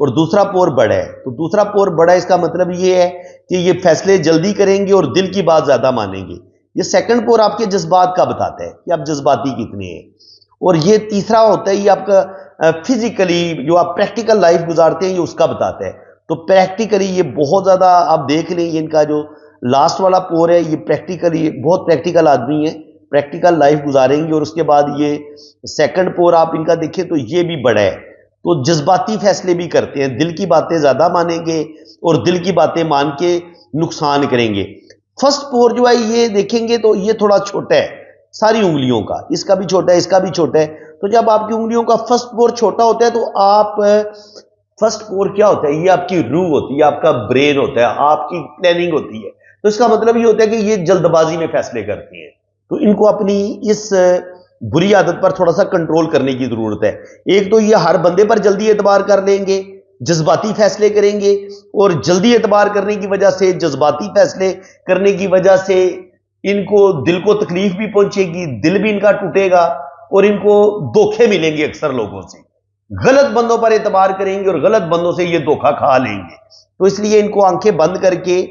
اور دوسرا پور بڑا ہے. تو دوسرا پور بڑا ہے اس کا مطلب یہ ہے کہ یہ فیصلے جلدی کریں گے اور دل کی بات زیادہ مانیں گے. یہ سیکنڈ پور آپ کے جذبات کا بتاتا ہے کہ آپ جذباتی کتنے ہیں. اور یہ تیسرا ہوتا ہے یہ آپ کا فزیکلی جو آپ پریکٹیکل لائف گزارتے ہیں یہ اس کا بتاتا ہے. تو پریکٹیکلی یہ بہت زیادہ آپ دیکھ لیں, یہ ان کا جو لاسٹ والا پور ہے یہ پریکٹیکلی بہت پریکٹیکل آدمی ہے, پریکٹیکل لائف گزاریں گے. اور اس کے بعد یہ سیکنڈ پور آپ ان کا دیکھیں تو یہ بھی بڑا ہے, تو جذباتی فیصلے بھی کرتے ہیں, دل کی باتیں زیادہ مانیں گے اور دل کی باتیں مان کے نقصان کریں گے. فرسٹ پور جو ہے یہ دیکھیں گے تو یہ تھوڑا چھوٹا ہے ساری انگلیوں کا, اس کا بھی چھوٹا ہے اس کا بھی چھوٹا ہے. تو جب آپ کی انگلیوں کا فرسٹ پور چھوٹا ہوتا ہے تو آپ فرسٹ پور کیا ہوتا ہے, یہ آپ کی روح ہوتی ہے, آپ کا برین ہوتا ہے, آپ کی پلاننگ ہوتی ہے. تو اس کا مطلب یہ ہوتا ہے کہ یہ جلد بازی میں فیصلے کرتے ہیں. تو ان کو اپنی اس بری عادت پر تھوڑا سا کنٹرول کرنے کی ضرورت ہے. ایک تو یہ ہر بندے پر جلدی اعتبار کر لیں گے, جذباتی فیصلے کریں گے, اور جلدی اعتبار کرنے کی وجہ سے جذباتی فیصلے کرنے کی وجہ سے ان کو دل کو تکلیف بھی پہنچے گی, دل بھی ان کا ٹوٹے گا, اور ان کو دھوکے ملیں گے اکثر لوگوں سے. غلط بندوں پر اعتبار کریں گے اور غلط بندوں سے یہ دھوکہ کھا لیں گے. تو اس لیے ان کو آنکھیں بند کر کے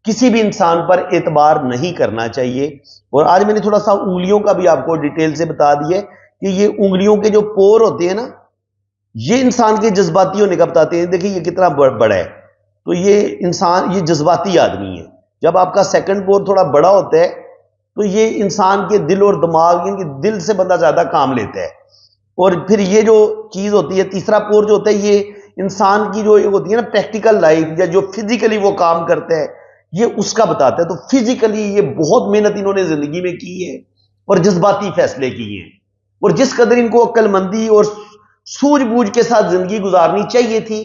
کسی بھی انسان پر اعتبار نہیں کرنا چاہیے. اور آج میں نے تھوڑا سا انگلیوں کا بھی آپ کو ڈیٹیل سے بتا دیا کہ یہ انگلیوں کے جو پور ہوتے ہیں نا یہ انسان کے جذباتی ہونے کا بتاتے ہیں. دیکھیں یہ کتنا بڑا ہے, تو یہ انسان یہ جذباتی آدمی ہے. جب آپ کا سیکنڈ پور تھوڑا بڑا ہوتا ہے تو یہ انسان کے دل اور دماغ, ان کے دل سے بندہ زیادہ کام لیتا ہے. اور پھر یہ جو چیز ہوتی ہے تیسرا پور جو ہوتا ہے یہ انسان کی جو ہوتی ہے نا پریکٹیکل لائف یا جو فزیکلی وہ کام کرتا ہے یہ اس کا بتاتا ہے. تو فزیکلی یہ بہت محنت انہوں نے زندگی میں کی ہے اور جذباتی فیصلے کیے ہیں, اور جس قدر ان کو عقل مندی اور سوجھ بوجھ کے ساتھ زندگی گزارنی چاہیے تھی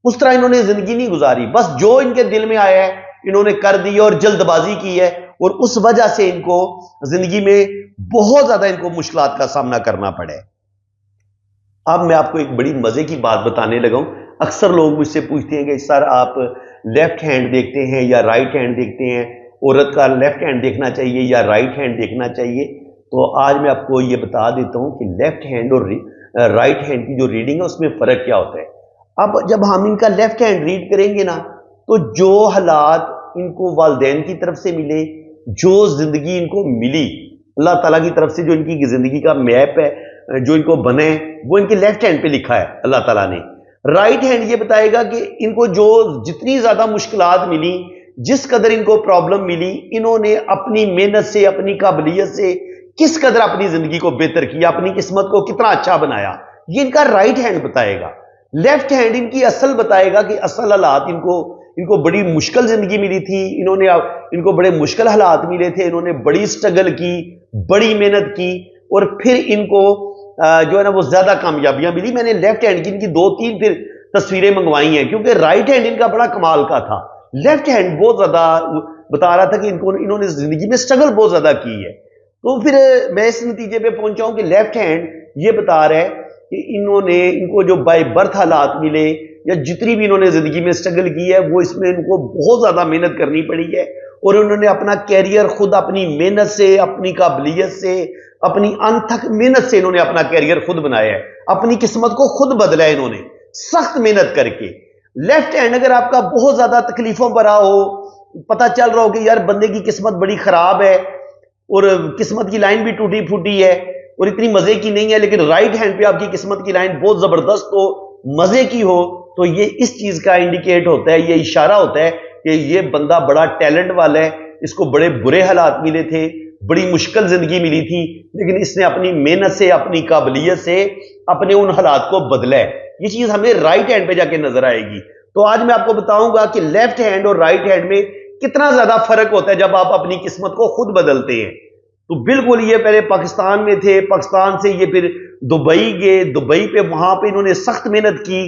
اس طرح انہوں نے زندگی نہیں گزاری. بس جو ان کے دل میں آیا ہے انہوں نے کر دی اور جلد بازی کی ہے, اور اس وجہ سے ان کو زندگی میں بہت زیادہ ان کو مشکلات کا سامنا کرنا پڑے. اب میں آپ کو ایک بڑی مزے کی بات بتانے لگا ہوں. اکثر لوگ مجھ سے پوچھتے ہیں کہ سر آپ لیفٹ ہینڈ دیکھتے ہیں یا رائٹ ہینڈ دیکھتے ہیں, عورت کا لیفٹ ہینڈ دیکھنا چاہیے یا رائٹ ہینڈ دیکھنا چاہیے. تو آج میں آپ کو یہ بتا دیتا ہوں کہ لیفٹ ہینڈ اور رائٹ ہینڈ کی جو ریڈنگ ہے اس میں فرق کیا ہوتا ہے. اب جب ہم ان کا لیفٹ ہینڈ ریڈ کریں گے نا تو جو حالات ان کو والدین کی طرف سے ملے, جو زندگی ان کو ملی اللہ تعالیٰ کی طرف سے, جو ان کی زندگی کا میپ ہے جو ان کو بنے وہ ان کے لیفٹ ہینڈ پہ لکھا ہے اللہ تعالیٰ نے. رائٹ ہینڈ یہ بتائے گا کہ ان کو جو جتنی زیادہ مشکلات ملی, جس قدر ان کو پرابلم ملی, انہوں نے اپنی محنت سے اپنی قابلیت سے کس قدر اپنی زندگی کو بہتر کیا, اپنی قسمت کو کتنا اچھا بنایا, یہ ان کا رائٹ ہینڈ بتائے گا. لیفٹ ہینڈ ان کی اصل بتائے گا کہ اصل حالات ان کو بڑی مشکل زندگی ملی تھی, ان کو بڑے مشکل حالات ملے تھے, انہوں نے بڑی سٹرگل کی, بڑی محنت کی, اور پھر ان کو جو ہے نا وہ زیادہ کامیابیاں ملی. میں نے لیفٹ ہینڈ کی ان کی 2-3 پھر تصویریں منگوائی ہیں کیونکہ رائٹ ہینڈ ان کا بڑا کمال کا تھا. لیفٹ ہینڈ بہت زیادہ بتا رہا تھا کہ انہوں نے زندگی میں سٹرگل بہت زیادہ کی ہے. تو پھر میں اس نتیجے پہ پہنچا ہوں کہ لیفٹ ہینڈ یہ بتا رہا ہے کہ ان کو جو بائی برتھ حالات ملے یا جتنی بھی انہوں نے زندگی میں سٹرگل کی ہے وہ اس میں ان کو بہت زیادہ محنت کرنی پڑی ہے, اور انہوں نے اپنا کیریئر خود اپنی محنت سے, اپنی قابلیت سے, اپنی انتھک محنت سے انہوں نے اپنا کیریئر خود بنایا ہے, اپنی قسمت کو خود بدلا ہے انہوں نے سخت محنت کر کے. لیفٹ ہینڈ اگر آپ کا بہت زیادہ تکلیفوں پر رہا ہو, پتہ چل رہا ہو کہ یار بندے کی قسمت بڑی خراب ہے اور قسمت کی لائن بھی ٹوٹی پھوٹی ہے اور اتنی مزے کی نہیں ہے, لیکن رائٹ ہینڈ پہ آپ کی قسمت کی لائن بہت زبردست ہو, مزے کی ہو, تو یہ اس چیز کا انڈیکیٹ ہوتا ہے, یہ اشارہ ہوتا ہے کہ یہ بندہ بڑا ٹیلنٹ والا ہے, اس کو بڑے برے حالات ملے تھے, بڑی مشکل زندگی ملی تھی, لیکن اس نے اپنی محنت سے, اپنی قابلیت سے اپنے ان حالات کو بدلا ہے. یہ چیز ہمیں رائٹ ہینڈ پہ جا کے نظر آئے گی. تو آج میں آپ کو بتاؤں گا کہ لیفٹ ہینڈ اور رائٹ ہینڈ میں کتنا زیادہ فرق ہوتا ہے جب آپ اپنی قسمت کو خود بدلتے ہیں. تو بالکل یہ پہلے پاکستان میں تھے, پاکستان سے یہ پھر دبئی گئے, دبئی پہ وہاں پہ انہوں نے سخت محنت کی,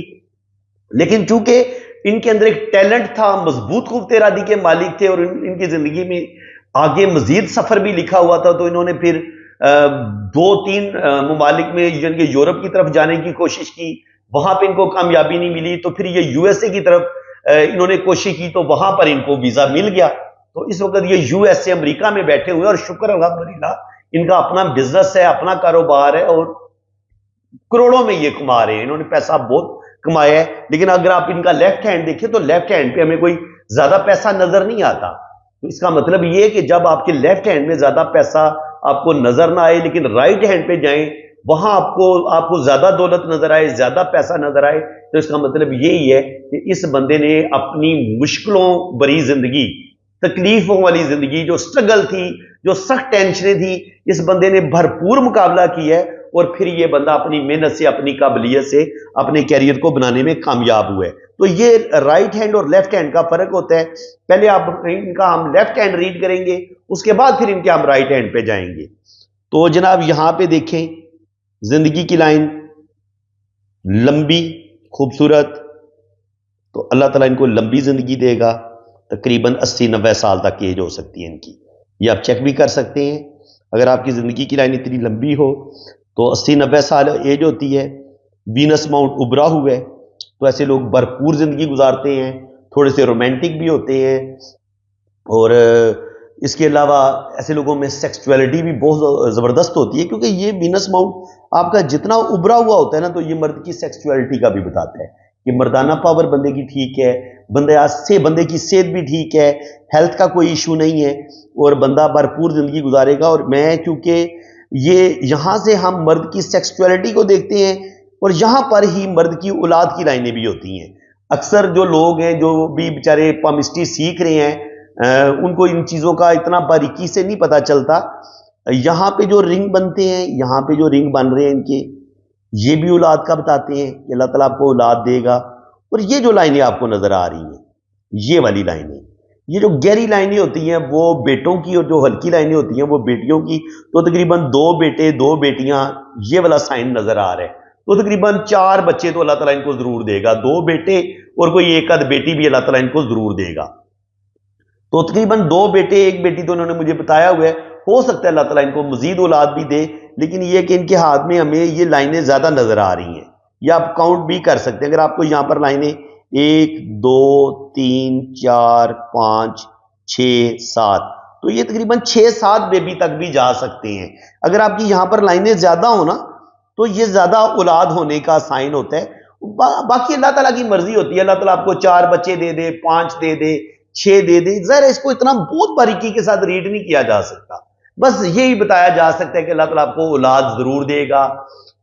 لیکن چونکہ ان کے اندر ایک ٹیلنٹ تھا, مضبوط قوت ارادی کے مالک تھے, اور ان کی زندگی میں آگے مزید سفر بھی لکھا ہوا تھا, تو انہوں نے پھر 2-3 ممالک میں یعنی یورپ کی طرف جانے کی کوشش کی, وہاں پہ ان کو کامیابی نہیں ملی, تو پھر یہ یو ایس اے کی طرف انہوں نے کوشش کی, تو وہاں پر ان کو ویزا مل گیا. تو اس وقت یہ یو ایس اے امریکہ میں بیٹھے ہوئے, اور شکر الحمدللہ ان کا اپنا بزنس ہے, اپنا کاروبار ہے, اور کروڑوں میں یہ کما رہے ہیں, انہوں نے پیسہ بہت کمایا ہے. لیکن اگر آپ ان کا لیفٹ ہینڈ دیکھیں تو لیفٹ ہینڈ پہ ہمیں کوئی زیادہ پیسہ نظر نہیں آتا. تو اس کا مطلب یہ ہے کہ جب آپ کے لیفٹ ہینڈ میں زیادہ پیسہ آپ کو نظر نہ آئے لیکن رائٹ ہینڈ پہ جائیں وہاں آپ کو زیادہ دولت نظر آئے, زیادہ پیسہ نظر آئے, تو اس کا مطلب یہی ہے کہ اس بندے نے اپنی مشکلوں بری زندگی, تکلیفوں والی زندگی, جو سٹرگل تھی, جو سخت ٹینشنیں تھی, اس بندے نے بھرپور مقابلہ کیا ہے اور پھر یہ بندہ اپنی محنت سے, اپنی قابلیت سے اپنے کیریئر کو بنانے میں کامیاب ہوا ہے. تو یہ رائٹ ہینڈ اور لیفٹ ہینڈ کا فرق ہوتا ہے. پہلے آپ ان کا ہم لیفٹ ہینڈ ریڈ کریں گے, اس کے بعد پھر ان کے ہم رائٹ ہینڈ پہ جائیں گے. تو جناب یہاں پہ دیکھیں زندگی کی لائن لمبی خوبصورت, تو اللہ تعالیٰ ان کو لمبی زندگی دے گا, تقریباً 80-90 سال تک ایج ہو سکتی ہے ان کی. یہ آپ چیک بھی کر سکتے ہیں, اگر آپ کی زندگی کی لائن اتنی لمبی ہو تو 80-90 سال ایج ہوتی ہے. وینس ماؤنٹ ابھرا ہوا ہے تو ایسے لوگ بھرپور زندگی گزارتے ہیں, تھوڑے سے رومانٹک بھی ہوتے ہیں, اور اس کے علاوہ ایسے لوگوں میں سیکسچولیٹی بھی بہت زبردست ہوتی ہے, کیونکہ یہ وینس ماؤنٹ آپ کا جتنا ابھرا ہوا ہوتا ہے نا, تو یہ مرد کی سیکسچولیٹی کا بھی بتاتا ہے کہ مردانہ پاور بندے کی ٹھیک ہے, بندے کی صحت بھی ٹھیک ہے, ہیلتھ کا کوئی ایشو نہیں ہے, اور بندہ بھرپور زندگی گزارے گا. اور میں چونکہ یہاں سے ہم مرد کی سیکسچولیٹی کو دیکھتے ہیں, اور یہاں پر ہی مرد کی اولاد کی لائنیں بھی ہوتی ہیں. اکثر جو لوگ ہیں جو بھی بیچارے پامسٹری سیکھ رہے ہیں, ان کو ان چیزوں کا اتنا باریکی سے نہیں پتا چلتا. یہاں پہ جو رنگ بنتے ہیں, یہاں پہ جو رنگ بن رہے ہیں ان کے, یہ بھی اولاد کا بتاتے ہیں کہ اللہ تعالیٰ آپ کو اولاد دے گا. اور یہ جو لائنیں آپ کو نظر آ رہی ہیں, یہ والی لائنیں, یہ جو گہری لائنیں ہوتی ہیں وہ بیٹوں کی, اور جو ہلکی لائنیں ہوتی ہیں وہ بیٹیوں کی. تو تقریباً 2 بیٹے 2 بیٹیاں, یہ والا سائن نظر آ رہا ہے. تو تقریباً 4 بچے تو اللہ تعالیٰ ان کو ضرور دے گا, 2 بیٹے اور کوئی ایک آدھ بیٹی بھی اللہ تعالیٰ ان کو ضرور دے گا. تو تقریباً 2 بیٹے 1 بیٹی تو انہوں نے مجھے بتایا ہوا ہے. ہو سکتا ہے اللہ تعالیٰ ان کو مزید اولاد بھی دے, لیکن یہ کہ ان کے ہاتھ میں ہمیں یہ لائنیں زیادہ نظر آ رہی ہیں. یہ آپ کاؤنٹ بھی کر سکتے ہیں, اگر آپ کو یہاں پر لائنیں 1 2 3 4 5 6 7, تو یہ تقریباً 6-7 بیبی تک بھی جا سکتے ہیں. اگر آپ کی یہاں پر لائنیں زیادہ ہو نا, تو یہ زیادہ اولاد ہونے کا سائن ہوتا ہے. باقی اللہ تعالیٰ کی مرضی ہوتی ہے, اللہ تعالیٰ آپ کو 4 بچے دے دے, 5 دے دے, 6 دے دے. ظاہر اس کو اتنا بہت باریکی کے ساتھ ریڈ نہیں کیا جا سکتا, بس یہی بتایا جا سکتا ہے کہ اللہ تعالیٰ آپ کو اولاد ضرور دے گا.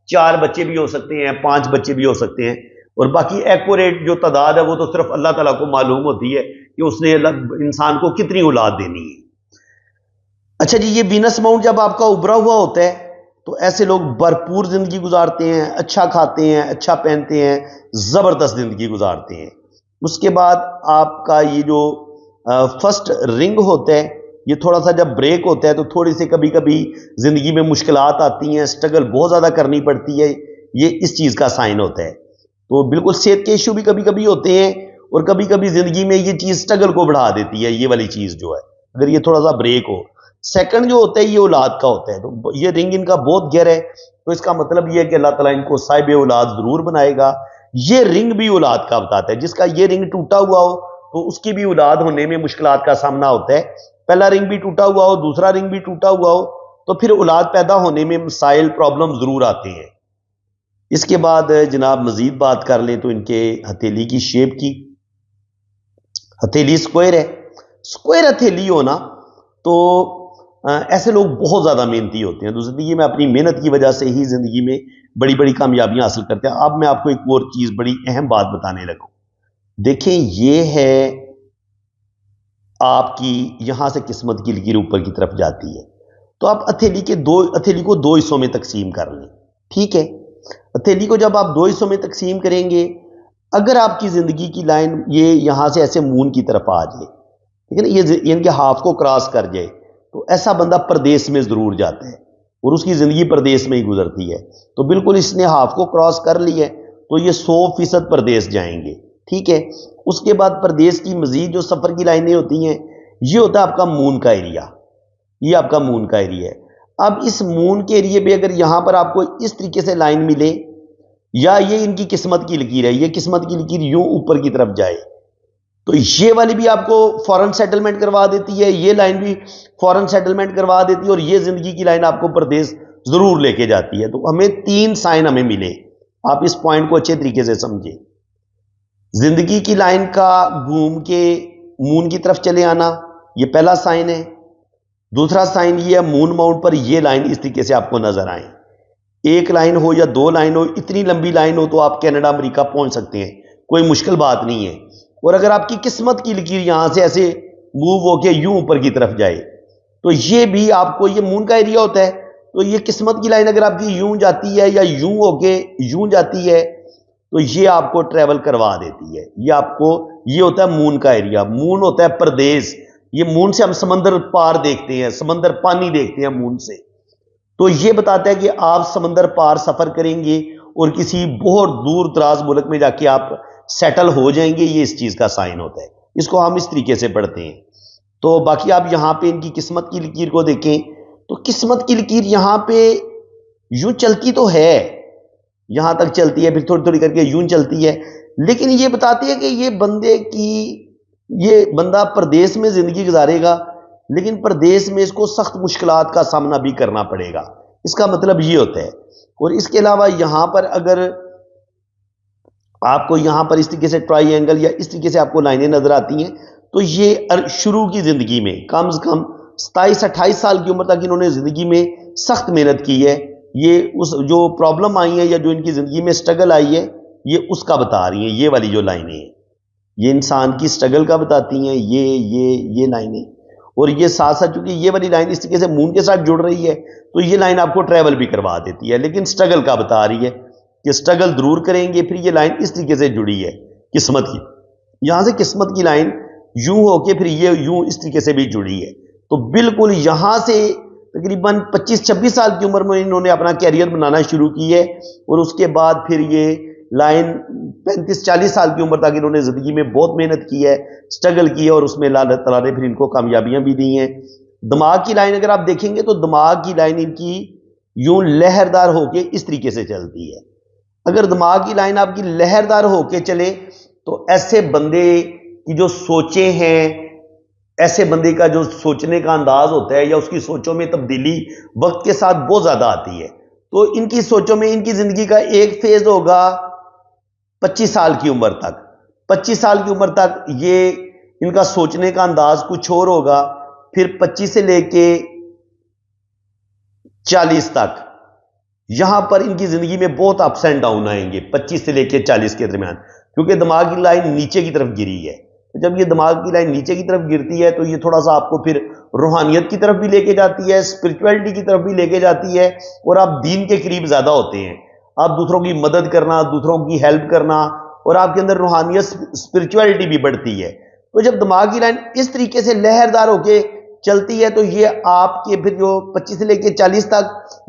4 بچے بھی ہو سکتے ہیں, 5 بچے بھی ہو سکتے ہیں, اور باقی ایکوریٹ جو تعداد ہے وہ تو صرف اللہ تعالیٰ کو معلوم ہوتی ہے کہ اس نے انسان کو کتنی اولاد دینی ہے. اچھا جی, یہ وینس ماؤنٹ جب آپ کا ابھرا ہوا ہوتا ہے تو ایسے لوگ بھرپور زندگی گزارتے ہیں, اچھا کھاتے ہیں, اچھا پہنتے ہیں, زبردست زندگی گزارتے ہیں. اس کے بعد آپ کا یہ جو فرسٹ رنگ ہوتا ہے, یہ تھوڑا سا جب بریک ہوتا ہے تو تھوڑی سی کبھی کبھی زندگی میں مشکلات آتی ہیں, سٹرگل بہت زیادہ کرنی پڑتی ہے, یہ اس چیز کا سائن ہوتا ہے. تو بالکل صحت کے ایشو بھی کبھی کبھی ہوتے ہیں, اور کبھی کبھی زندگی میں یہ چیز سٹرگل کو بڑھا دیتی ہے, یہ والی چیز جو ہے اگر یہ تھوڑا سا بریک ہو. سیکنڈ جو ہوتا ہے یہ اولاد کا ہوتا ہے, تو یہ رنگ ان کا بہت گہرا ہے, تو اس کا مطلب یہ ہے کہ اللہ تعالیٰ ان کو صاحب اولاد ضرور بنائے گا. یہ رنگ بھی اولاد کا بتاتا ہے, جس کا یہ رنگ ٹوٹا ہوا ہو تو اس کی بھی اولاد ہونے میں مشکلات کا سامنا ہوتا ہے. پہلا رنگ بھی ٹوٹا ہوا ہو, دوسرا رنگ بھی ٹوٹا ہوا ہو, تو پھر اولاد پیدا ہونے میں مسائل پرابلم ضرور آتے ہیں. اس کے بعد جناب مزید بات کر لیں تو ان کے ہتھیلی کی شیپ کی, ہتھیلی سکوئر ہے. سکوئر ہتھیلی ہونا تو ایسے لوگ بہت زیادہ محنتی ہوتے ہیں, تو زندگی میں اپنی محنت کی وجہ سے ہی زندگی میں بڑی بڑی کامیابیاں حاصل کرتے ہیں. اب میں آپ کو ایک اور چیز بڑی اہم بات بتانے لگا. دیکھیں یہ ہے آپ کی یہاں سے قسمت کی لکیر اوپر کی طرف جاتی ہے, تو آپ ہتھیلی کو 2 حصوں میں تقسیم کر لیں. ٹھیک ہے, ہتھیلی کو جب آپ 2 حصوں میں تقسیم کریں گے, اگر آپ کی زندگی کی لائن یہ یہاں سے ایسے مون کی طرف آ جائے, ٹھیک ہے نا, یہ ان کے ہاف کو کراس کر جائے, تو ایسا بندہ پردیس میں ضرور جاتا ہے, اور اس کی زندگی پردیس میں ہی گزرتی ہے. تو بالکل اس نے ہاف کو کراس کر لی ہے, تو یہ 100% پردیس جائیں گے. ٹھیک ہے, اس کے بعد پردیس کی مزید جو سفر کی لائنیں ہوتی ہیں, یہ ہوتا ہے آپ کا مون کا ایریا. یہ آپ کا مون کا ایریا ہے. اب اس مون کے ایریے پہ اگر یہاں پر آپ کو اس طریقے سے لائن ملے, یا یہ ان کی قسمت کی لکیر ہے, یہ قسمت کی لکیر یوں اوپر کی طرف جائے, تو یہ والی بھی آپ کو فوراً سیٹلمنٹ کروا دیتی ہے, یہ لائن بھی فوراً سیٹلمنٹ کروا دیتی ہے, اور یہ زندگی کی لائن آپ کو پردیس ضرور لے کے جاتی ہے. تو ہمیں 3 سائن ہمیں ملے, آپ اس پوائنٹ کو اچھے طریقے سے سمجھیں. زندگی کی لائن کا گھوم کے مون کی طرف چلے آنا، یہ پہلا سائن ہے۔ دوسرا سائن یہ ہے مون ماؤنٹ پر یہ لائن اس طریقے سے آپ کو نظر آئیں، ایک لائن ہو یا دو لائن ہو، اتنی لمبی لائن ہو تو آپ کینیڈا امریکہ پہنچ سکتے ہیں، کوئی مشکل بات نہیں ہے۔ اور اگر آپ کی قسمت کی لکیر یہاں سے ایسے موو ہو کے یوں اوپر کی طرف جائے تو یہ بھی آپ کو، یہ مون کا ایریا ہوتا ہے، تو یہ قسمت کی لائن اگر آپ کی یوں جاتی ہے یا یوں ہو کے یوں جاتی ہے تو یہ آپ کو ٹریول کروا دیتی ہے۔ یہ آپ کو، یہ ہوتا ہے مون کا ایریا۔ مون ہوتا ہے پردیس، یہ مون سے ہم سمندر پار دیکھتے ہیں، سمندر پانی دیکھتے ہیں مون سے، تو یہ بتاتا ہے کہ آپ سمندر پار سفر کریں گے اور کسی بہت دور دراز ملک میں جا کے آپ سیٹل ہو جائیں گے، یہ اس چیز کا سائن ہوتا ہے۔ اس کو ہم اس طریقے سے پڑھتے ہیں۔ تو باقی آپ یہاں پہ ان کی قسمت کی لکیر کو دیکھیں تو قسمت کی لکیر یہاں پہ یوں چلتی تو ہے، یہاں تک چلتی ہے، پھر تھوڑی تھوڑی کر کے یوں چلتی ہے، لیکن یہ بتاتی ہے کہ یہ بندہ پردیس میں زندگی گزارے گا، لیکن پردیس میں اس کو سخت مشکلات کا سامنا بھی کرنا پڑے گا۔ اس کا مطلب یہ ہوتا ہے۔ اور اس کے علاوہ یہاں پر اگر آپ کو یہاں پر اس طریقے سے ٹرائی اینگل یا اس طریقے سے آپ کو لائنیں نظر آتی ہیں تو یہ شروع کی زندگی میں کم از کم 27-28 سال کی عمر تک انہوں نے زندگی میں سخت محنت کی ہے۔ یہ اس جو پرابلم آئی ہیں یا جو ان کی زندگی میں سٹرگل آئی ہے یہ اس کا بتا رہی ہیں، یہ والی جو لائنیں ہیں یہ انسان کی سٹرگل کا بتاتی ہیں، یہ لائنیں۔ اور یہ ساتھ ساتھ چونکہ یہ والی لائن اس طریقے سے مون کے ساتھ جڑ رہی ہے تو یہ لائن آپ کو ٹریول بھی کروا دیتی ہے، لیکن سٹرگل کا بتا رہی ہے کہ سٹرگل ضرور کریں گے۔ پھر یہ لائن اس طریقے سے جڑی ہے قسمت کی، یہاں سے قسمت کی لائن یوں ہو کے پھر یہ یوں اس طریقے سے بھی جڑی ہے، تو بالکل یہاں سے تقریباً 25-26 سال کی عمر میں انہوں نے اپنا کیریئر بنانا شروع کی ہے، اور اس کے بعد پھر یہ لائن 35-40 سال کی عمر تک انہوں نے زندگی میں بہت محنت کی ہے، سٹرگل کی ہے، اور اس میں اللہ تعالیٰ نے پھر ان کو کامیابیاں بھی دی ہیں۔ دماغ کی لائن اگر آپ دیکھیں گے تو دماغ کی لائن ان کی یوں لہردار ہو کے اس طریقے سے چلتی ہے۔ اگر دماغ کی لائن آپ کی لہردار ہو کے چلے تو ایسے بندے کی جو سوچیں ہیں، ایسے بندے کا جو سوچنے کا انداز ہوتا ہے یا اس کی سوچوں میں تبدیلی وقت کے ساتھ بہت زیادہ آتی ہے۔ تو ان کی سوچوں میں ان کی زندگی کا ایک فیز ہوگا 25 سال کی عمر تک، 25 سال کی عمر تک یہ ان کا سوچنے کا انداز کچھ اور ہوگا، پھر 25 سے لے کے 40 تک یہاں پر ان کی زندگی میں بہت اپس اینڈ ڈاؤن آئیں گے 25 سے لے کے 40 کے درمیان، کیونکہ دماغ کی لائن نیچے کی طرف گری ہے۔ جب یہ دماغ کی لائن نیچے کی طرف گرتی ہے تو یہ تھوڑا سا آپ کو پھر روحانیت کی طرف بھی لے کے جاتی ہے، اسپرچویلٹی کی طرف بھی لے کے جاتی ہے، اور آپ دین کے قریب زیادہ ہوتے ہیں، آپ دوسروں کی مدد کرنا، دوسروں کی ہیلپ کرنا، اور آپ کے اندر روحانیت اسپرچویلٹی بھی بڑھتی ہے۔ تو جب دماغ کی لائن اس طریقے سے لہردار ہو کے چلتی ہے تو یہ آپ کے پھر جو 25 سے لے کے 40 تک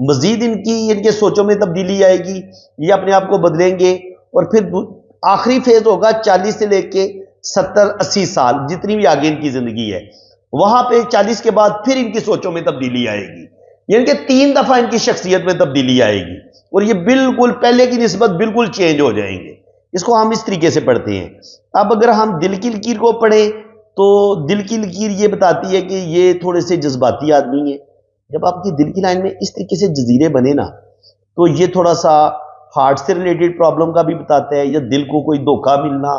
مزید ان کے سوچوں میں تبدیلی آئے گی، یہ اپنے آپ کو بدلیں گے، اور پھر آخری فیز ہوگا 40 سے لے کے 70-80 سال، جتنی بھی آگے ان کی زندگی ہے، وہاں پہ 40 کے بعد پھر ان کی سوچوں میں تبدیلی آئے گی، یعنی کہ 3 دفعہ ان کی شخصیت میں تبدیلی آئے گی، اور یہ بالکل پہلے کی نسبت بالکل چینج ہو جائیں گے۔ اس کو ہم اس طریقے سے پڑھتے ہیں۔ اب اگر ہم دل کی لکیر کو پڑھیں تو دل کی لکیر یہ بتاتی ہے کہ یہ تھوڑے سے جذباتی آدمی ہیں۔ جب آپ کی دل کی لائن میں اس طریقے سے جزیرے بنے نا تو یہ تھوڑا سا ہارٹ سے ریلیٹڈ پرابلم کا بھی بتاتا ہے، یا دل کو کوئی دھوکہ ملنا،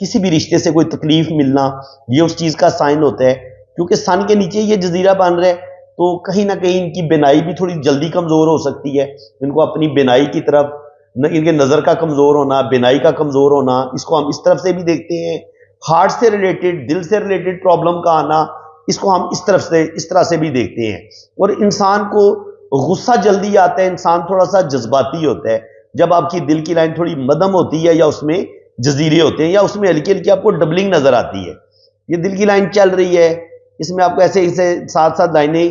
کسی بھی رشتے سے کوئی تکلیف ملنا، یہ اس چیز کا سائن ہوتا ہے۔ کیونکہ سن کے نیچے یہ جزیرہ بن رہا ہے تو کہیں نہ کہیں ان کی بینائی بھی تھوڑی جلدی کمزور ہو سکتی ہے، ان کو اپنی بینائی کی طرف، ان کے نظر کا کمزور ہونا، بینائی کا کمزور ہونا، اس کو ہم اس طرف سے بھی دیکھتے ہیں۔ ہارٹ سے ریلیٹڈ، دل سے ریلیٹڈ پرابلم کا آنا، اس کو ہم اس طرح سے بھی دیکھتے ہیں۔ اور انسان کو غصہ جلدی آتا ہے، انسان تھوڑا سا جذباتی ہوتا ہے جب آپ کی دل کی لائن تھوڑی مدھم ہوتی ہے یا اس میں جزیرے ہوتے ہیں یا اس میں ہلکی ہلکی آپ کو ڈبلنگ نظر آتی ہے۔ یہ دل کی لائن چل رہی ہے، اس میں آپ کو ایسے ساتھ ساتھ لائنیں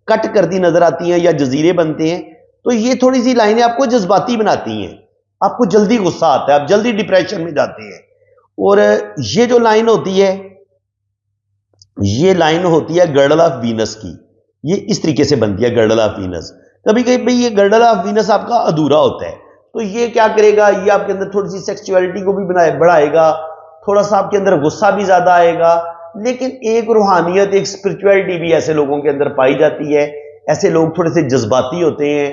کٹ کرتی نظر آتی ہیں یا جزیرے بنتے ہیں، تو یہ تھوڑی سی لائنیں آپ کو جذباتی بناتی ہیں، آپ کو جلدی غصہ آتا ہے، آپ جلدی ڈپریشن میں جاتے ہیں۔ اور یہ جو لائن ہوتی ہے یہ لائن ہوتی ہے گرڈل آف وینس کی، یہ اس طریقے سے بنتی ہے گرڈل آف وینس۔ کبھی کبھی بھئی یہ گرڈل آف وینس آپ کا ادھورا ہوتا ہے تو یہ کیا کرے گا، یہ آپ کے اندر تھوڑی سی سیکسچولیٹی کو بھی بڑھائے گا، تھوڑا سا آپ کے اندر غصہ بھی زیادہ آئے گا، لیکن ایک روحانیت، ایک اسپرچولیٹی بھی ایسے لوگوں کے اندر پائی جاتی ہے۔ ایسے لوگ تھوڑے سے جذباتی ہوتے ہیں،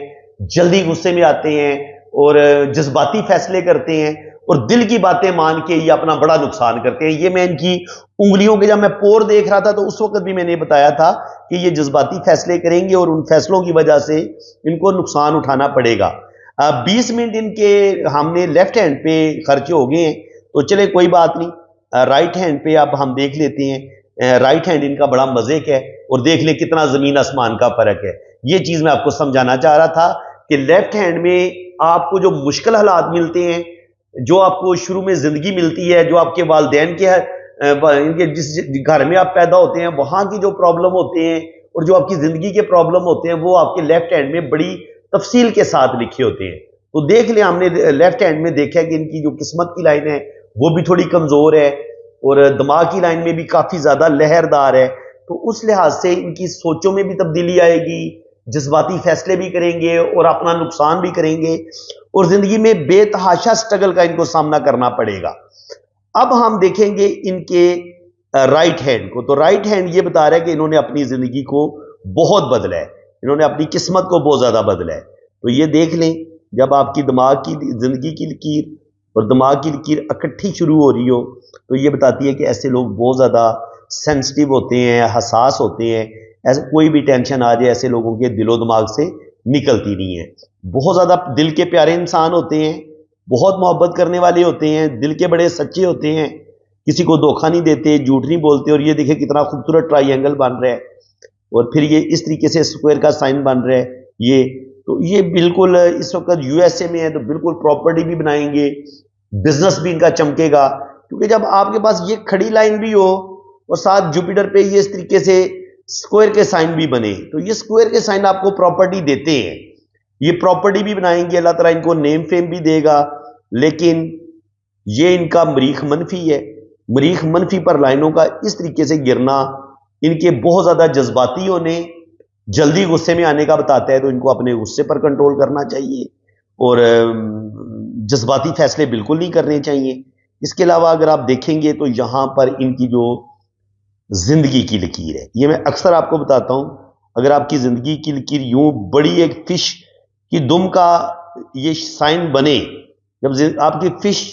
جلدی غصے میں آتے ہیں اور جذباتی فیصلے کرتے ہیں، اور دل کی باتیں مان کے یہ اپنا بڑا نقصان کرتے ہیں. یہ میں ان کی انگلیوں کے جب میں پور دیکھ رہا تھا تو اس وقت بھی میں نے بتایا تھا کہ یہ جذباتی فیصلے کریں گے اور ان فیصلوں کی وجہ سے ان کو نقصان اٹھانا پڑے گا. 20 منٹ ان کے ہم نے لیفٹ ہینڈ پہ خرچے ہو گئے ہیں تو چلے کوئی بات نہیں. رائٹ ہینڈ پہ اب ہم دیکھ لیتے ہیں. رائٹ ہینڈ ان کا بڑا مزے کا ہے اور دیکھ لیں کتنا زمین آسمان کا فرق ہے. یہ چیز میں آپ کو سمجھانا چاہ رہا تھا کہ لیفٹ ہینڈ میں آپ کو جو مشکل حالات ملتے ہیں، جو آپ کو شروع میں زندگی ملتی ہے، جو آپ کے والدین کے جس گھر میں آپ پیدا ہوتے ہیں وہاں کی جو پرابلم ہوتے ہیں اور جو آپ کی زندگی کے پرابلم ہوتے ہیں وہ آپ کے لیفٹ ہینڈ میں بڑی تفصیل کے ساتھ لکھے ہوتے ہیں. تو دیکھ لیں ہم نے لیفٹ ہینڈ میں دیکھا کہ ان کی جو قسمت کی لائن ہے وہ بھی تھوڑی کمزور ہے اور دماغ کی لائن میں بھی کافی زیادہ لہردار ہے. تو اس لحاظ سے ان کی سوچوں میں بھی تبدیلی آئے گی، جذباتی فیصلے بھی کریں گے اور اپنا نقصان بھی کریں گے اور زندگی میں بے تحاشا سٹرگل کا ان کو سامنا کرنا پڑے گا. اب ہم دیکھیں گے ان کے رائٹ ہینڈ کو. تو رائٹ ہینڈ یہ بتا رہا ہے کہ انہوں نے اپنی زندگی کو بہت بدلا ہے، انہوں نے اپنی قسمت کو بہت زیادہ بدلا ہے. تو یہ دیکھ لیں جب آپ کی دماغ کی زندگی کی لکیر اور دماغ کی لکیر اکٹھی شروع ہو رہی ہو تو یہ بتاتی ہے کہ ایسے لوگ بہت زیادہ سینسٹیو ہوتے ہیں، حساس ہوتے ہیں. ایسے کوئی بھی ٹینشن آ جائے ایسے لوگوں کے دل و دماغ سے نکلتی نہیں ہے. بہت زیادہ دل کے پیارے انسان ہوتے ہیں، بہت محبت کرنے والے ہوتے ہیں، دل کے بڑے سچے ہوتے ہیں، کسی کو دھوکہ نہیں دیتے، جھوٹ نہیں بولتے. اور یہ دیکھیں کتنا خوبصورت ٹرائی اینگل بن رہا ہے اور پھر یہ اس طریقے سے اسکوائر کا سائن بن رہا ہے. یہ بالکل اس وقت یو ایس اے میں ہے تو بالکل پراپرٹی بھی بنائیں گے، بزنس بھی ان کا چمکے گا. کیونکہ جب آپ کے پاس یہ کھڑی لائن بھی ہو اور ساتھ جوپیٹر پہ یہ اس طریقے سے اسکوائر کے سائن بھی بنے تو یہ اسکوائر کے سائن آپ کو پراپرٹی دیتے ہیں. یہ پراپرٹی بھی بنائیں گے، اللہ تعالیٰ ان کو نیم فیم بھی دے گا. لیکن یہ ان کا مریخ منفی ہے. مریخ منفی پر لائنوں کا اس طریقے سے گرنا ان کے بہت زیادہ جذباتی ہونے، جلدی غصے میں آنے کا بتاتا ہے. تو ان کو اپنے غصے پر کنٹرول کرنا چاہیے اور جذباتی فیصلے بالکل نہیں کرنے چاہیے. اس کے علاوہ اگر آپ دیکھیں گے تو یہاں پر ان کی جو زندگی کی لکیر ہے، یہ میں اکثر آپ کو بتاتا ہوں، اگر آپ کی زندگی کی لکیر یوں بڑی ایک فش کی دم کا یہ سائن بنے، جب آپ کی فش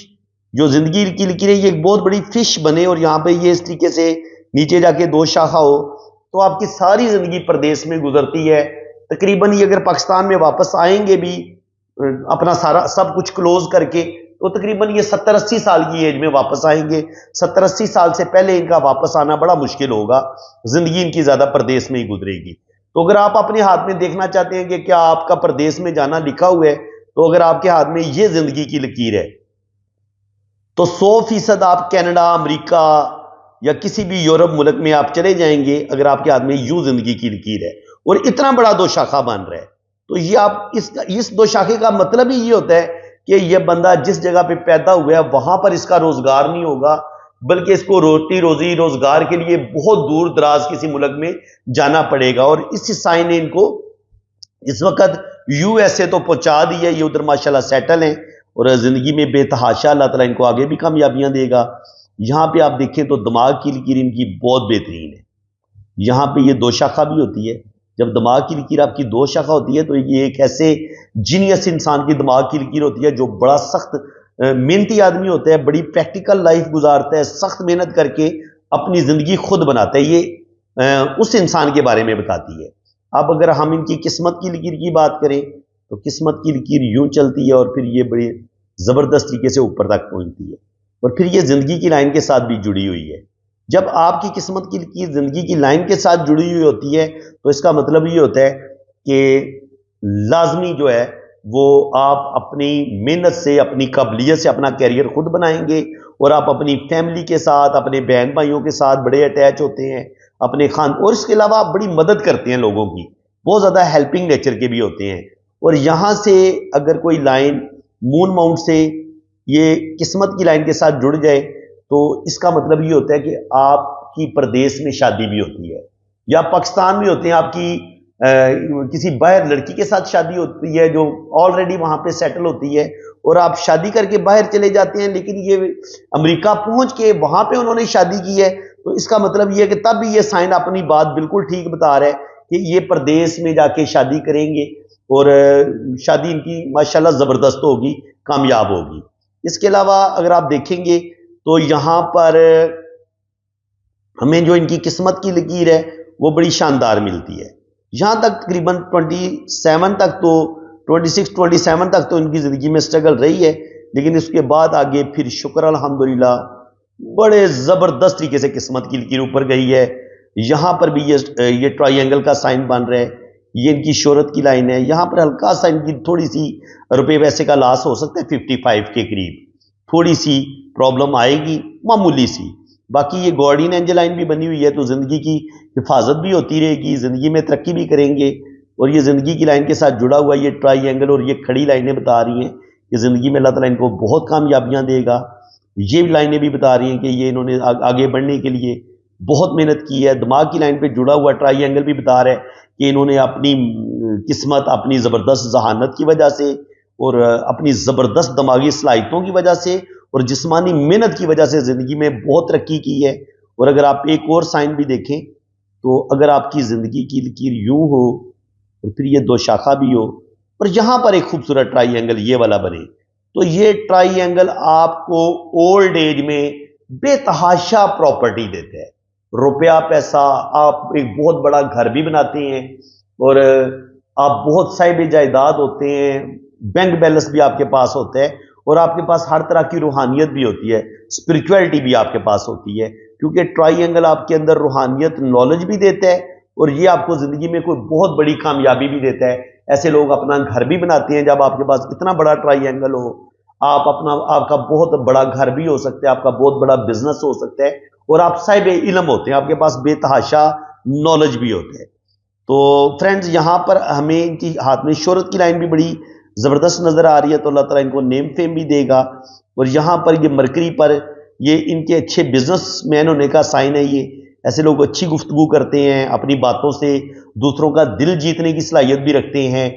جو زندگی کی لکیر ہے یہ ایک بہت بڑی فش بنے اور یہاں پہ یہ اس طریقے سے نیچے جا کے 2 شاخہ ہو تو آپ کی ساری زندگی پردیس میں گزرتی ہے. تقریباً یہ اگر پاکستان میں واپس آئیں گے بھی اپنا سارا سب کچھ کلوز کر کے تو تقریباً یہ 70-80 سال کی ایج میں واپس آئیں گے. 70-80 سال سے پہلے ان کا واپس آنا بڑا مشکل ہوگا، زندگی ان کی زیادہ پردیس میں ہی گزرے گی. تو اگر آپ اپنے ہاتھ میں دیکھنا چاہتے ہیں کہ کیا آپ کا پردیس میں جانا لکھا ہوا ہے تو اگر آپ کے ہاتھ میں یہ زندگی کی لکیر ہے تو 100% آپ کینیڈا، امریکہ یا کسی بھی یورپ ملک میں آپ چلے جائیں گے اگر آپ کے ہاتھ میں یوں زندگی کی لکیر ہے اور اتنا بڑا 2 شاخہ بن رہا ہے. تو یہ آپ اس 2 شاخے کا مطلب ہی یہ ہوتا ہے کہ یہ بندہ جس جگہ پہ پیدا ہوا ہے وہاں پر اس کا روزگار نہیں ہوگا، بلکہ اس کو روزی روزگار کے لیے بہت دور دراز کسی ملک میں جانا پڑے گا. اور اس سائن نے ان کو اس وقت یو ایس اے تو پہنچا دی ہے، یہ ادھر ماشاءاللہ سیٹل ہیں اور زندگی میں بے تحاشا اللہ تعالیٰ ان کو آگے بھی کامیابیاں دے گا. یہاں پہ آپ دیکھیں تو دماغ کی لکیر ان کی بہت بہترین ہے. یہاں پہ یہ 2 شاخہ بھی ہوتی ہے. جب دماغ کی لکیر آپ کی 2 شاخہ ہوتی ہے تو یہ ایک ایسے جینیس انسان کی دماغ کی لکیر ہوتی ہے جو بڑا سخت محنتی آدمی ہوتا ہے، بڑی پریکٹیکل لائف گزارتا ہے، سخت محنت کر کے اپنی زندگی خود بناتا ہے. یہ اس انسان کے بارے میں بتاتی ہے. اب اگر ہم ان کی قسمت کی لکیر کی بات کریں تو قسمت کی لکیر یوں چلتی ہے اور پھر یہ بڑی زبردست طریقے سے اوپر تک پہنچتی ہے اور پھر یہ زندگی کی لائن کے ساتھ بھی جڑی ہوئی ہے. جب آپ کی قسمت کی لکیر زندگی کی لائن کے ساتھ جڑی ہوئی ہوتی ہے تو اس کا مطلب یہ ہوتا ہے کہ لازمی جو ہے وہ آپ اپنی محنت سے، اپنی قابلیت سے اپنا کیریئر خود بنائیں گے اور آپ اپنی فیملی کے ساتھ، اپنے بہن بھائیوں کے ساتھ بڑے اٹیچ ہوتے ہیں، اپنے اور اس کے علاوہ آپ بڑی مدد کرتے ہیں لوگوں کی، بہت زیادہ ہیلپنگ نیچر کے بھی ہوتے ہیں. اور یہاں سے اگر کوئی لائن مون ماؤنٹ سے یہ قسمت کی لائن کے ساتھ جڑ جائے تو اس کا مطلب یہ ہوتا ہے کہ آپ کی پردیس میں شادی بھی ہوتی ہے یا پاکستان میں ہوتے ہیں، آپ کی کسی باہر لڑکی کے ساتھ شادی ہوتی ہے جو آلریڈی وہاں پہ سیٹل ہوتی ہے اور آپ شادی کر کے باہر چلے جاتے ہیں، لیکن یہ امریکہ پہنچ کے وہاں پہ انہوں نے شادی کی ہے. تو اس کا مطلب یہ ہے کہ تب بھی یہ سائن اپنی بات بالکل ٹھیک بتا رہا ہے کہ یہ پردیس میں جا کے شادی کریں گے اور شادی ان کی ماشاءاللہ زبردست ہوگی، کامیاب ہوگی. اس کے علاوہ اگر آپ دیکھیں گے تو یہاں پر ہمیں جو ان کی قسمت کی لکیر ہے وہ بڑی شاندار ملتی ہے. یہاں تک تقریباً 27 تک تو 27 تک تو ان کی زندگی میں سٹرگل رہی ہے، لیکن اس کے بعد آگے پھر شکر الحمدللہ بڑے زبردست طریقے سے قسمت کی لکیر اوپر گئی ہے. یہاں پر بھی یہ ٹرائی اینگل کا سائن بن رہا ہے، یہ ان کی شہرت کی لائن ہے. یہاں پر ہلکا سا ان کی تھوڑی سی روپے پیسے کا لاس ہو سکتا ہے، 55 کے قریب تھوڑی سی پرابلم آئے گی، معمولی سی. باقی یہ گارڈین اینجل لائن بھی بنی ہوئی ہے، تو زندگی کی حفاظت بھی ہوتی رہے گی، زندگی میں ترقی بھی کریں گے. اور یہ زندگی کی لائن کے ساتھ جڑا ہوا یہ ٹرائی اینگل اور یہ کھڑی لائنیں بتا رہی ہیں کہ زندگی میں اللہ تعالیٰ ان کو بہت کامیابیاں دے گا. یہ لائنیں بھی بتا رہی ہیں کہ یہ انہوں نے آگے بڑھنے کے لیے بہت محنت کی ہے. دماغ کی لائن پہ جڑا ہوا ٹرائی اینگل بھی بتا رہا ہے کہ انہوں نے اپنی قسمت اپنی زبردست ذہانت کی وجہ سے اور اپنی زبردست دماغی صلاحیتوں کی وجہ سے اور جسمانی محنت کی وجہ سے زندگی میں بہت ترقی کی ہے. اور اگر آپ ایک اور سائن بھی دیکھیں تو اگر آپ کی زندگی کی لکیر یوں ہو اور پھر یہ دو شاخہ بھی ہو اور یہاں پر ایک خوبصورت ٹرائی اینگل یہ والا بنے، تو یہ ٹرائی اینگل آپ کو اولڈ ایج میں بے تحاشا پراپرٹی دیتے ہیں، روپیہ پیسہ. آپ ایک بہت بڑا گھر بھی بناتے ہیں اور آپ بہت صاحب جائیداد ہوتے ہیں، بینک بیلنس بھی آپ کے پاس ہوتا ہے اور آپ کے پاس ہر طرح کی روحانیت بھی ہوتی ہے، اسپرچویلٹی بھی آپ کے پاس ہوتی ہے، کیونکہ ٹرائی اینگل آپ کے اندر روحانیت نالج بھی دیتا ہے اور یہ آپ کو زندگی میں کوئی بہت بڑی کامیابی بھی دیتا ہے. ایسے لوگ اپنا گھر بھی بناتے ہیں جب آپ کے پاس اتنا بڑا ٹرائی اینگل ہو. آپ کا بہت بڑا گھر بھی ہو سکتا ہے، آپ کا بہت بڑا بزنس ہو سکتا ہے اور آپ صاحب علم ہوتے ہیں، آپ کے پاس بے تحاشا نالج بھی ہوتے ہیں. تو فرینڈز یہاں پر ہمیں ان کی ہاتھ میں شہرت کی لائن بھی بڑی زبردست نظر آ رہی ہے، تو اللہ تعالیٰ ان کو نیم فیم بھی دے گا. اور یہاں پر یہ مرکری پر یہ ان کے اچھے بزنس مین ہونے کا سائن ہے. یہ ایسے لوگ اچھی گفتگو کرتے ہیں، اپنی باتوں سے دوسروں کا دل جیتنے کی صلاحیت بھی رکھتے ہیں،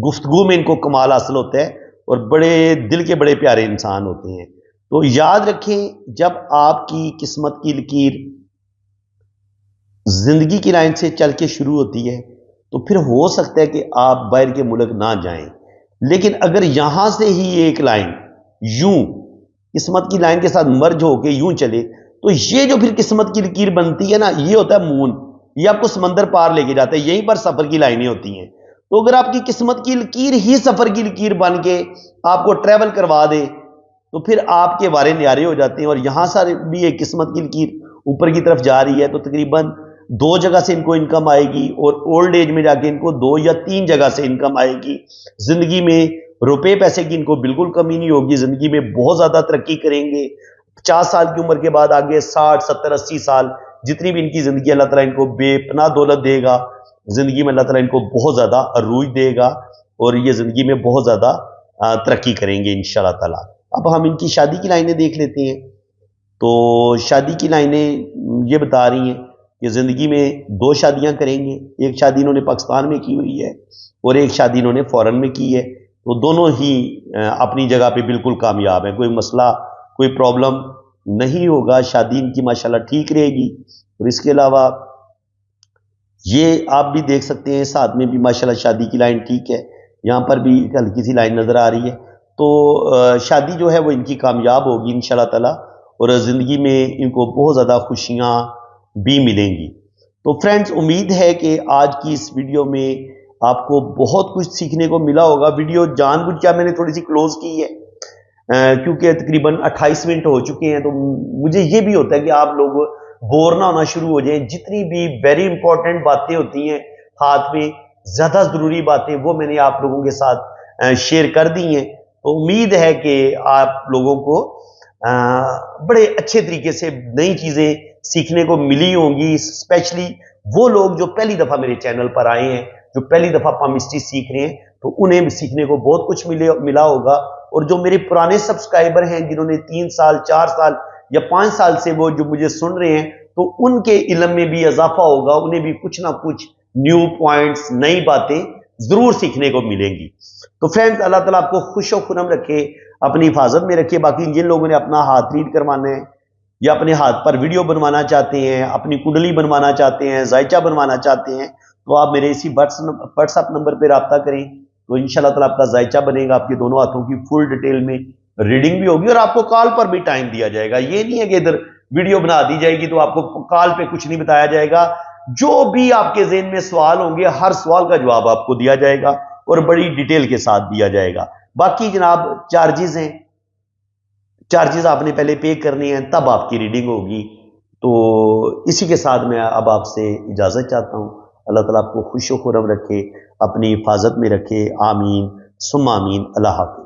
گفتگو میں ان کو کمال حاصل ہوتا ہے اور بڑے دل کے بڑے پیارے انسان ہوتے ہیں. تو یاد رکھیں جب آپ کی قسمت کی لکیر زندگی کی لائن سے چل کے شروع ہوتی ہے تو پھر ہو سکتا ہے کہ آپ باہر کے ملک نہ جائیں، لیکن اگر یہاں سے ہی ایک لائن یوں قسمت کی لائن کے ساتھ مرج ہو کے یوں چلے تو یہ جو پھر قسمت کی لکیر بنتی ہے نا، یہ ہوتا ہے مون. یہ آپ کو سمندر پار لے کے جاتا ہے، یہیں پر سفر کی لائنیں ہوتی ہیں. تو اگر آپ کی قسمت کی لکیر ہی سفر کی لکیر بن کے آپ کو ٹریول کروا دے تو پھر آپ کے وارے نیارے ہو جاتے ہیں. اور یہاں سے بھی ایک قسمت کی لکیر اوپر کی طرف جا رہی ہے تو تقریباً 2 جگہ سے ان کو انکم آئے گی اور اولڈ ایج میں جا کے ان کو 2 یا 3 جگہ سے انکم آئے گی. زندگی میں روپے پیسے کی ان کو بالکل کمی نہیں ہوگی، زندگی میں بہت زیادہ ترقی کریں گے. 50 سال کی عمر کے بعد آگے 60 70 80 سال جتنی بھی ان کی زندگی اللہ تعالیٰ ان کو بے پناہ دولت دے گا. زندگی میں اللہ تعالیٰ ان کو بہت زیادہ عروج دے گا اور یہ زندگی میں بہت زیادہ ترقی کریں گے انشاءاللہ تعالیٰ. اب ہم ان کی شادی کی لائنیں دیکھ لیتے ہیں. تو شادی کی لائنیں یہ بتا رہی ہیں کہ زندگی میں 2 شادیاں کریں گے. ایک شادی انہوں نے پاکستان میں کی ہوئی ہے اور ایک شادی انہوں نے فورن میں کی ہے. تو دونوں ہی اپنی جگہ پہ بالکل کامیاب ہیں، کوئی مسئلہ کوئی پرابلم نہیں ہوگا. شادی ان کی ماشاءاللہ ٹھیک رہے گی. اور اس کے علاوہ یہ آپ بھی دیکھ سکتے ہیں ساتھ میں بھی ماشاءاللہ شادی کی لائن ٹھیک ہے، یہاں پر بھی ہلکی سی لائن نظر آ رہی ہے. تو شادی جو ہے وہ ان کی کامیاب ہوگی انشاءاللہ تعالیٰ اور زندگی میں ان کو بہت زیادہ خوشیاں بھی ملیں گی. تو فرینڈز امید ہے کہ آج کی اس ویڈیو میں آپ کو بہت کچھ سیکھنے کو ملا ہوگا. ویڈیو جان بوجھ کے میں نے تھوڑی سی کلوز کی ہے کیونکہ تقریباً 28 منٹ ہو چکے ہیں. تو مجھے یہ بھی ہوتا ہے کہ آپ لوگ بور نہ ہونا شروع ہو جائیں. جتنی بھی ویری امپورٹنٹ باتیں ہوتی ہیں ہاتھ میں زیادہ ضروری باتیں وہ میں نے آپ لوگوں کے ساتھ شیئر کر دی ہیں. تو امید ہے کہ آپ لوگوں کو بڑے اچھے طریقے سے نئی چیزیں سیکھنے کو ملی ہوں گی. اسپیشلی وہ لوگ جو پہلی دفعہ میرے چینل پر آئے ہیں، جو پہلی دفعہ پامسٹری سیکھ رہے ہیں، تو انہیں بھی سیکھنے کو بہت کچھ ملا ہوگا. اور جو میرے پرانے سبسکرائبر ہیں جنہوں نے 3 سال 4 سال یا 5 سال سے وہ جو مجھے سن رہے ہیں، تو ان کے علم میں بھی اضافہ ہوگا، انہیں بھی کچھ نہ کچھ نیو پوائنٹس نئی باتیں ضرور سیکھنے کو ملیں گی. تو فرینڈز اللہ تعالیٰ آپ کو خوش و خرم رکھے، اپنی حفاظت میں رکھے. باقی جن لوگوں نے اپنا ہاتھ ریڈ کروانا ہے یا اپنے ہاتھ پر ویڈیو بنوانا چاہتے ہیں، اپنی کنڈلی بنوانا چاہتے ہیں، ذائچہ بنوانا چاہتے ہیں، تو آپ میرے اسی واٹس ایپ نمبر پہ رابطہ کریں. تو انشاءاللہ تعالیٰ آپ کا ذائچہ بنے گا، آپ کے دونوں ہاتھوں کی فل ڈیٹیل میں ریڈنگ بھی ہوگی اور آپ کو کال پر بھی ٹائم دیا جائے گا. یہ نہیں ہے کہ ادھر ویڈیو بنا دی جائے گی تو آپ کو کال پہ کچھ نہیں بتایا جائے گا. جو بھی آپ کے ذہن میں سوال ہوں گے ہر سوال کا جواب آپ کو دیا جائے گا اور بڑی ڈیٹیل کے ساتھ دیا جائے گا. باقی جناب چارجز ہیں، چارجز آپ نے پہلے پے کرنے ہیں تب آپ کی ریڈنگ ہوگی. تو اسی کے ساتھ میں اب آپ سے اجازت چاہتا ہوں. اللہ تعالیٰ آپ کو خوش و خرم رکھے، اپنی حفاظت میں رکھے. آمین ثم آمین. اللہ حافظ.